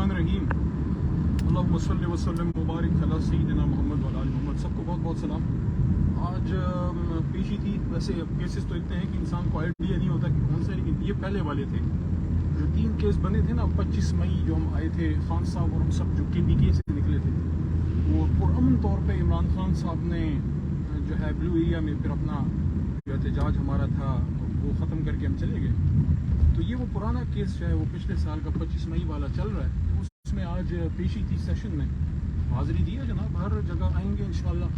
बिस्मिल्लाहिर्रहमानिर्रहीम। अल्लाहुम्मा सल्लि व सल्लिम मुबारक अला सय्यिदिना मोहम्मद व अला आलि मोहम्मद। सबको बहुत बहुत सलाम। आज पेशी थी। वैसे केसेस तो इतने हैं कि इंसान को आइडिया नहीं होता कि कौन से, लेकिन ये पहले वाले थे जो 3 केस बने थे ना। 25 मई जो हम आए थे, खान साहब और हम सब जो KPK से निकले थे, वो पुरअमन तौर पे इमरान खान साहब ने जो है ब्लू एरिया में फिर अपना जो एहतजाज हमारा था वो ख़त्म करके हम चले गए। तो ये वो पुराना केस जो है वो पिछले साल का 25 मई वाला चल रहा है। उसमें आज पेशी थी सेशन में, हाज़िरी दी है जनाब। हर जगह आएंगे इंशाअल्लाह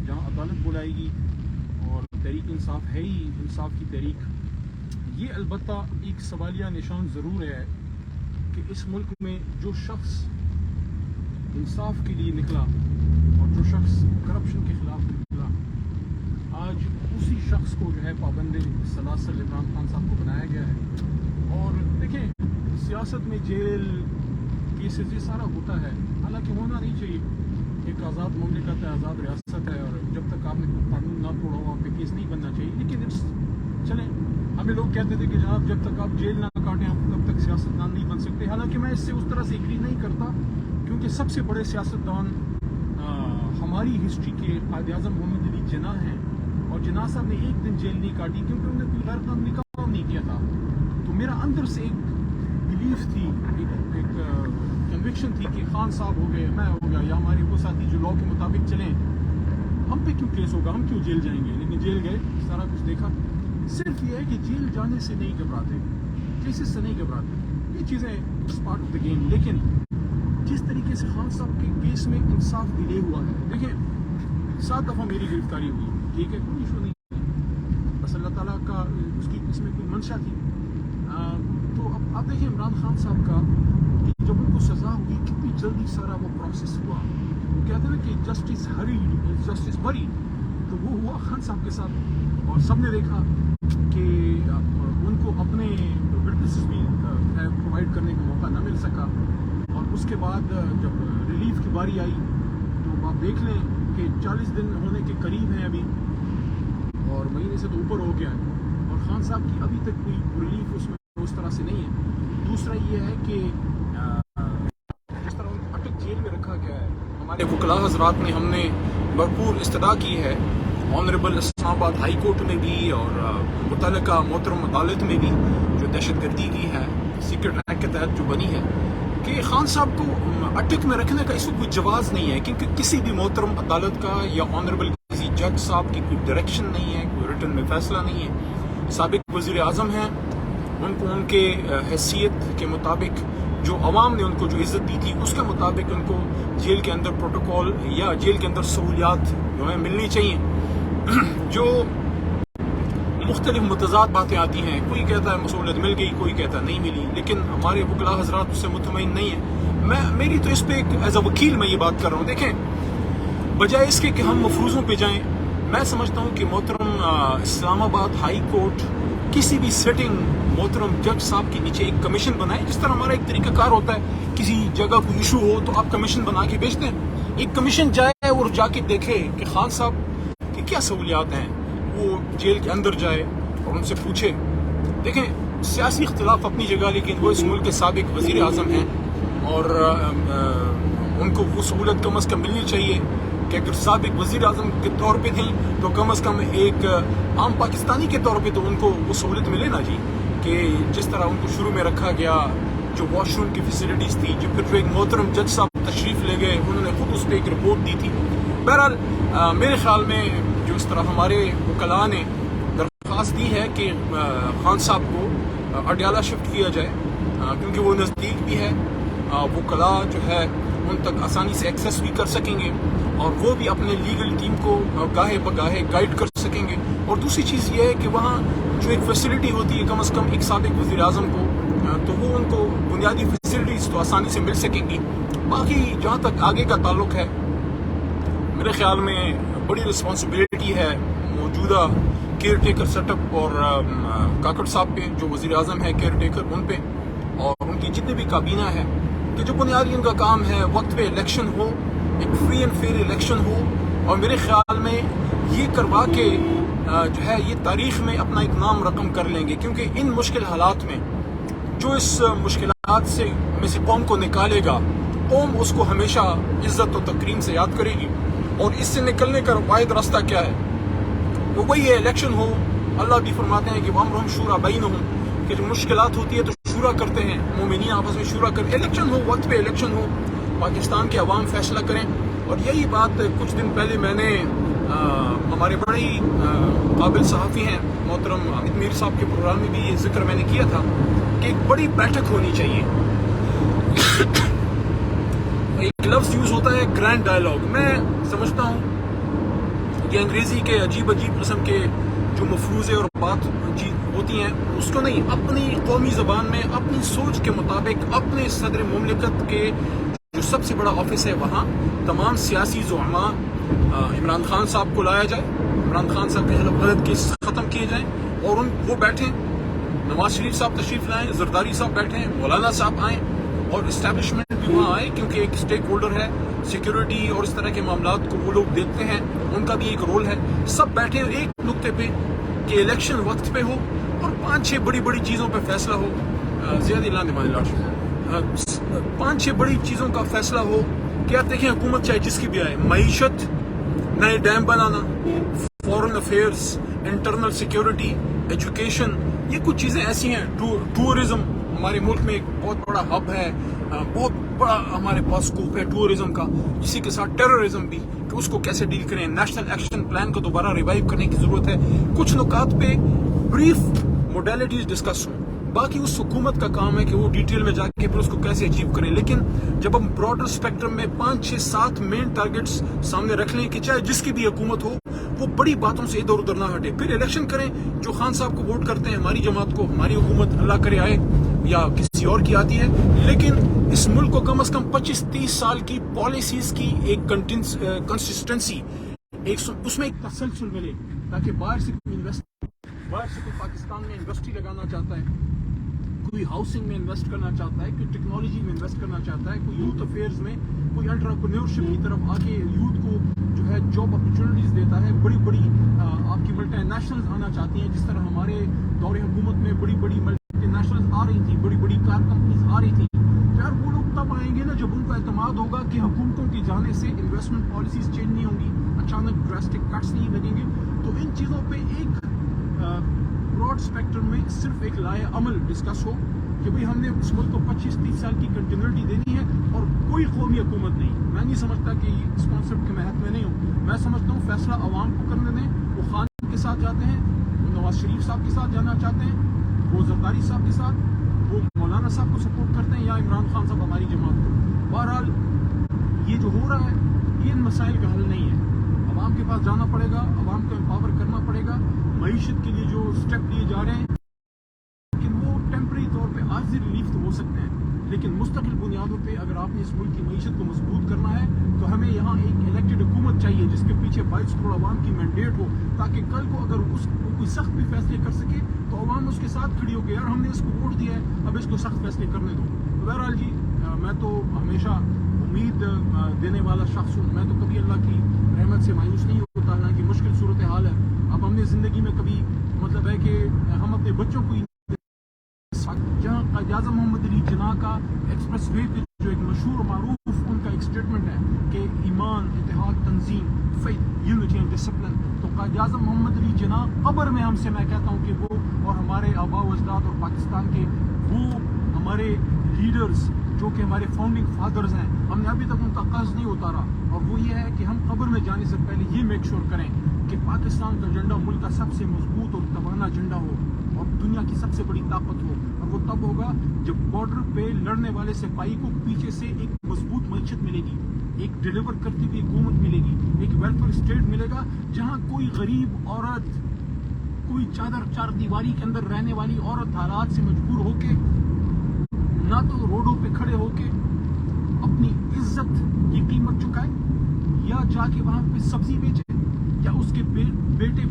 जहाँ अदालत बुलाएगी, और तहरीक इंसाफ है ही इंसाफ की तहरीक। ये अलबत्ता एक सवालिया निशान ज़रूर है कि इस मुल्क में जो शख्स इंसाफ के लिए निकला और जो शख्स करप्शन के ख़िलाफ़ निकला, आज उसी शख्स को जो है पाबंद सलासल इमरान खान साहब को बनाया गया है। और देखें, सियासत में जेल केसेस ये सारा होता है, हालांकि होना नहीं चाहिए। एक आज़ाद मुमलिकत है, आज़ाद रियासत है, और जब तक आपने कानून ना तोड़ा हो वहाँ पे केस नहीं बनना चाहिए। लेकिन चलें, हमें लोग कहते थे कि जनाब जब तक आप जेल ना काटें आप तब तक सियासतदान नहीं बन सकते। हालांकि मैं इससे उस तरह से एग्री नहीं करता, क्योंकि सबसे बड़े सियासतदान हमारी हिस्ट्री के कायद-ए-आज़म मोहम्मद अली जिन्ना हैं, और जिन्ना साहब ने एक दिन जेल नहीं काटी क्योंकि उन्होंने कोई गैर कानूनी काम नहीं किया था। तो मेरा अंदर से एक बिलीफ थी, एक कन्विक्शन थी कि खान साहब हो गए, मैं हो गया, या हमारे वो साथी जो लॉ के मुताबिक चलें, हम पे क्यों केस होगा, हम क्यों जेल जाएंगे। लेकिन जेल गए, सारा कुछ देखा। सिर्फ ये है कि जेल जाने से नहीं घबराते, केसेस से नहीं घबराते, ये चीज़ें पार्ट ऑफ द गेम। लेकिन जिस तरीके से खान साहब के केस में इंसाफ डिले हुआ है, देखिए 7 दफ़ा मेरी गिरफ्तारी हुई, ठीक है, कोई इशू नहीं, बस अल्लाह ताला का उसकी इसमें कोई मंशा थी। तो अब आप देखिए इमरान खान साहब का कि जब उनको सज़ा हुई कितनी जल्दी सारा वो प्रोसेस हुआ। वो कहते हैं कि जस्टिस हरीड जस्टिस बरी, तो वो हुआ खान साहब के साथ। और सब ने देखा कि उनको अपने विटनेसेस भी प्रोवाइड करने का मौका न मिल सका। और उसके बाद जब रिलीफ की बारी आई तो आप देख लें कि 40 दिन होने के करीब हैं अभी, और महीने से तो ऊपर हो गया है, और खान साहब की अभी तक कोई रिलीफ उसमें उस तरह से नहीं है। दूसरा ये है कि जिस तरह उनको अटक जेल में रखा गया है, हमारे वकला हजरात ने हमने भरपूर इस्तदा की है, ऑनरेबल इस्लामाबाद हाई कोर्ट में भी और मुतल्लिका मोहतरम अदालत में भी, जो दहशतगर्दी की है सीक्रेट एक्ट के तहत जो बनी है, कि खान साहब को अटक में रखने का इसको कोई जवाज़ नहीं है, क्योंकि किसी भी मोहतरम अदालत का या ऑनरेबल किसी जज साहब की कोई डायरेक्शन नहीं है, कोई रिटन में फैसला नहीं है। साबिक वज़ीर आज़म हैं, उनको उनके हैसियत के मुताबिक जो अवाम ने उनको जो इज़्ज़त दी थी उसके मुताबिक उनको जेल के अंदर प्रोटोकॉल या जेल के अंदर सहूलियात जो है मिलनी चाहिए। जो मुख्तलिफ मुतज़ाद बातें आती हैं, कोई कहता है सहूलत मिल गई, कोई कहता नहीं मिली, लेकिन हमारे वकला हजरात उससे मुतमईन नहीं है। मेरी तो इस पर एज अ वकील मैं ये बात कर रहा हूँ। देखें, बजाय इसके कि हम मफरूज़ों पे जाएं, मैं समझता हूँ कि मोहतरम इस्लामाबाद हाई कोर्ट किसी भी सिटिंग मोहतरम जज साहब के नीचे एक कमीशन बनाए। जिस तरह हमारा एक तरीकाकार होता है, किसी जगह कोई इशू हो तो आप कमीशन बना के भेजते हैं। एक कमीशन जाए और जाके देखे कि खान साहब की क्या सहूलियात हैं, वो जेल के अंदर जाए और उनसे पूछे। देखें, सियासी इख्तिलाफ अपनी जगह, लेकिन वो इस मुल्क के साबिक वज़ीर आज़म हैं, और उनको वो सहूलत कम अज़ कम मिलनी चाहिए कि अगर साबिक वज़ीर आज़म के तौर पे थी तो कम अज़ कम एक आम पाकिस्तानी के तौर पे तो उनको वो सहूलत मिले ना जी, कि जिस तरह उनको शुरू में रखा गया, जो वॉशरूम की फैसिलिटीज़ थी, जो फिर जो एक मोहतरम जज साहब तशरीफ़ ले गए, उन्होंने खुद उस पर एक रिपोर्ट दी थी। बहरहाल मेरे ख्याल में जो इस तरह हमारे वकला ने दरख्वास्त दी है कि खान साहब को अडयाला शिफ्ट किया जाए, क्योंकि वो नज़दीक भी है, वकला जो है उन तक आसानी से एक्सेस भी कर सकेंगे, और वो भी अपने लीगल टीम को गाहे बगाहे गाइड कर सकेंगे। और दूसरी चीज़ ये है कि वहाँ जो एक फैसिलिटी होती है कम से कम एक साबिक वज़ीर आज़म को, तो वो उनको बुनियादी फैसिलिटीज़ तो आसानी से मिल सकेंगी। बाकी जहाँ तक आगे का ताल्लुक है, मेरे ख्याल में बड़ी रिस्पॉन्सिबिलिटी है मौजूदा केयर टेकर सेटअप और काकड़ साहब पे, जो वज़ीर आज़म है केयर टेकर, उन पे और उनकी जितनी भी काबीना है, कि जो बुनियादी उनका काम है वक्त पे इलेक्शन हो, एक फ्री एंड फेयर इलेक्शन हो, और मेरे ख्याल में ये करवा के जो है ये तारीख़ में अपना एक नाम रकम कर लेंगे। क्योंकि इन मुश्किल हालात में جو اس مشکلات سے میں سے قوم کو نکالے گا، قوم اس کو ہمیشہ عزت و تکریم سے یاد کرے گی. اور اس سے نکلنے کا واحد راستہ کیا ہے؟ وہ وہی ہے، الیکشن ہو. اللہ بھی فرماتے ہیں کہ وَأَمْرُهُمْ شُورَىٰ بَيْنَهُمْ، کہ جو مشکلات ہوتی ہے تو شورا کرتے ہیں، مومنین آپس میں شورا کرتے ہیں. الیکشن ہو، وقت پہ الیکشن ہو، پاکستان کے عوام فیصلہ کریں. اور یہی بات کچھ دن پہلے میں نے ہمارے بڑے ہی قابل صحافی ہیں محترم حامد میر صاحب کے پروگرام میں بھی یہ ذکر میں نے کیا تھا کہ ایک بڑی بیٹھک ہونی چاہیے. ایک لفظ یوز ہوتا ہے گرینڈ ڈائلاگ. میں سمجھتا ہوں کہ انگریزی کے عجیب قسم کے جو مفروضے اور بات ہوتی ہیں اس کو نہیں، اپنی قومی زبان میں اپنی سوچ کے مطابق اپنے صدر مملکت کے جو سب سے بڑا آفس ہے وہاں تمام سیاسی زعماء عمران خان صاحب کو لایا جائے، عمران خان صاحب کے خلاف غلط کیس ختم کیے جائیں اور وہ بیٹھیں. نواز شریف صاحب تشریف لائیں، زرداری صاحب بیٹھیں، مولانا صاحب آئیں اور اسٹیبلشمنٹ بھی وہاں آئے، کیونکہ ایک اسٹیک ہولڈر ہے. سیکیورٹی اور اس طرح کے معاملات کو وہ لوگ دیکھتے ہیں، ان کا بھی ایک رول ہے. سب بیٹھیں ایک نقطے پہ کہ الیکشن وقت پہ ہو اور 5-6 بڑی چیزوں پہ فیصلہ ہو. زیادہ اعلان دماغ 5-6 بڑی چیزوں کا فیصلہ ہو کہ آپ دیکھیں حکومت چاہے جس کی بھی آئے، معیشت، نئے ڈیم بنانا، فورن افیئرس، انٹرنل سیکیورٹی، ایجوکیشن، یہ کچھ چیزیں ایسی ہیں. ٹورزم ہمارے ملک میں ایک بہت بڑا ہب ہے، بہت بڑا ہمارے پاس اسکوپ ہے ٹورزم کا. اسی کے ساتھ ٹیررزم بھی، کہ اس کو کیسے ڈیل کریں. نیشنل ایکشن پلان کو دوبارہ ریوائیو کرنے کی ضرورت ہے. کچھ نکات پہ بریف موڈیلٹیز ڈسکس ہوں، باقی اس حکومت کا کام ہے کہ وہ ڈیٹیل میں جا کے پھر اس کو کیسے اچیو کریں. لیکن جب ہم براڈر اسپیکٹرم میں 5-6-7 مین ٹارگٹس سامنے رکھ لیں کہ چاہے جس کی بھی حکومت ہو وہ بڑی باتوں سے ادھر ادھر نہ ہٹے، پھر الیکشن کریں. جو خان صاحب کو ووٹ کرتے ہیں ہماری جماعت کو، ہماری حکومت اللہ کرے آئے یا کسی اور کی آتی ہے، لیکن اس ملک کو کم از کم 25-30 سال کی پالیسیز کی ایک کنسسٹنسی، اس میں ایک تسلسل ملے، تاکہ باہر سے کوئی پاکستان میں انڈسٹری لگانا چاہتا ہے، کوئی ہاؤسنگ میں انویسٹ کرنا چاہتا ہے، کوئی ٹیکنالوجی میں انویسٹ کرنا چاہتا ہے، کوئی یوتھ افیئرز میں، کوئی انٹرپرینیورشپ کی طرف آ کے یوتھ کو جو ہے جاب اپرچونیٹیز دیتا ہے. بڑی آپ کی ملٹی نیشنلز آنا چاہتی ہیں، جس طرح ہمارے دور حکومت میں بڑی ملٹی نیشنلز آ رہی تھیں، بڑی کار کمپنیز آ رہی تھیں. یار وہ لوگ تب آئیں گے نا جب ان کو اعتماد ہوگا کہ حکومتوں کی جانے سے انویسٹمنٹ پالیسیز چینج نہیں ہوں گی، اچانک ڈراسٹک کٹس نہیں لگیں گے. تو ان چیزوں پہ ایک براڈ اسپیکٹرم میں صرف ایک لائے عمل ڈسکس ہو کہ بھئی ہم نے اس ملک کو 25-30 سال کی کنٹینیوٹی دینی ہے اور کوئی قومی حکومت نہیں. میں نہیں سمجھتا کہ اس کانسیپٹ کے محت میں نہیں ہوں. میں سمجھتا ہوں فیصلہ عوام کو کرنے دیں. وہ خان کے ساتھ جاتے ہیں، وہ نواز شریف صاحب کے ساتھ جانا چاہتے ہیں، وہ زرداری صاحب کے ساتھ، وہ مولانا صاحب کو سپورٹ کرتے ہیں، یا عمران خان صاحب ہماری جماعت کو. بہرحال یہ جو ہو رہا ہے یہ ان مسائل کا حل نہیں ہے. عوام کے پاس جانا پڑے گا، عوام کو امپاور کرنا پڑے گا. معیشت کے لیے جو اسٹیپ لیے جا رہے ہیں لیکن وہ ٹیمپرری طور پہ عارضی ریلیف تو ہو سکتے ہیں، لیکن مستقل بنیادوں پہ اگر آپ نے اس ملک کی معیشت کو مضبوط کرنا ہے تو ہمیں یہاں ایک الیکٹڈ حکومت چاہیے جس کے پیچھے 22 کروڑ عوام کی مینڈیٹ ہو، تاکہ کل کو اگر اس کو کوئی سخت بھی فیصلے کر سکے تو عوام اس کے ساتھ کھڑی ہو گئی، یار ہم نے اس کو ووٹ دیا ہے، اب اس کو سخت فیصلے کرنے دو. بہرحال جی میں تو ہمیشہ امید دینے والا شخص ہوں. میں تو کبھی اللہ کی رحمت سے مایوس نہیں ہوتا، حالانکہ مشکل صورتحال ہے. اب ہم نے زندگی میں کبھی مطلب ہے کہ ہم اپنے بچوں کو جہاں قائد اعظم محمد علی جناح کا ایکسپریس وے پہ جو ایک مشہور و معروف ان کا ایک اسٹیٹمنٹ ہے کہ ایمان، اتحاد، تنظیم، فیتھ، یونٹی اینڈ ڈسپلن. تو قائد اعظم محمد علی جناح قبر میں ہم سے میں کہتا ہوں کہ وہ اور ہمارے آباء و اجداد اور پاکستان کے وہ ہمارے لیڈرز جو کہ ہمارے فاؤنڈنگ فادرز ہیں، ہم نے ابھی تک ان کا قرض نہیں اتارا. اور وہ یہ ہے کہ ہم قبر میں جانے سے پہلے یہ میک شور کریں کہ پاکستان کا جھنڈا ملک کا سب سے مضبوط اور توانا جھنڈا ہو اور دنیا کی سب سے بڑی طاقت ہو. اور وہ تب ہوگا جب بارڈر پہ لڑنے والے سپاہی کو پیچھے سے ایک مضبوط معیشت ملے گی، ایک ڈیلیور کرتی ہوئی حکومت ملے گی، ایک ویلفیئر اسٹیٹ ملے گا جہاں کوئی غریب عورت، کوئی چار دیواری کے اندر رہنے والی عورت حالات سے مجبور ہو کے نہ تو روڈوں پہ کھڑے ہو کے اپنی عزت کی قیمت چکائے یا جا کے وہاں پہ سبزی بیچے یا اس کے بیٹے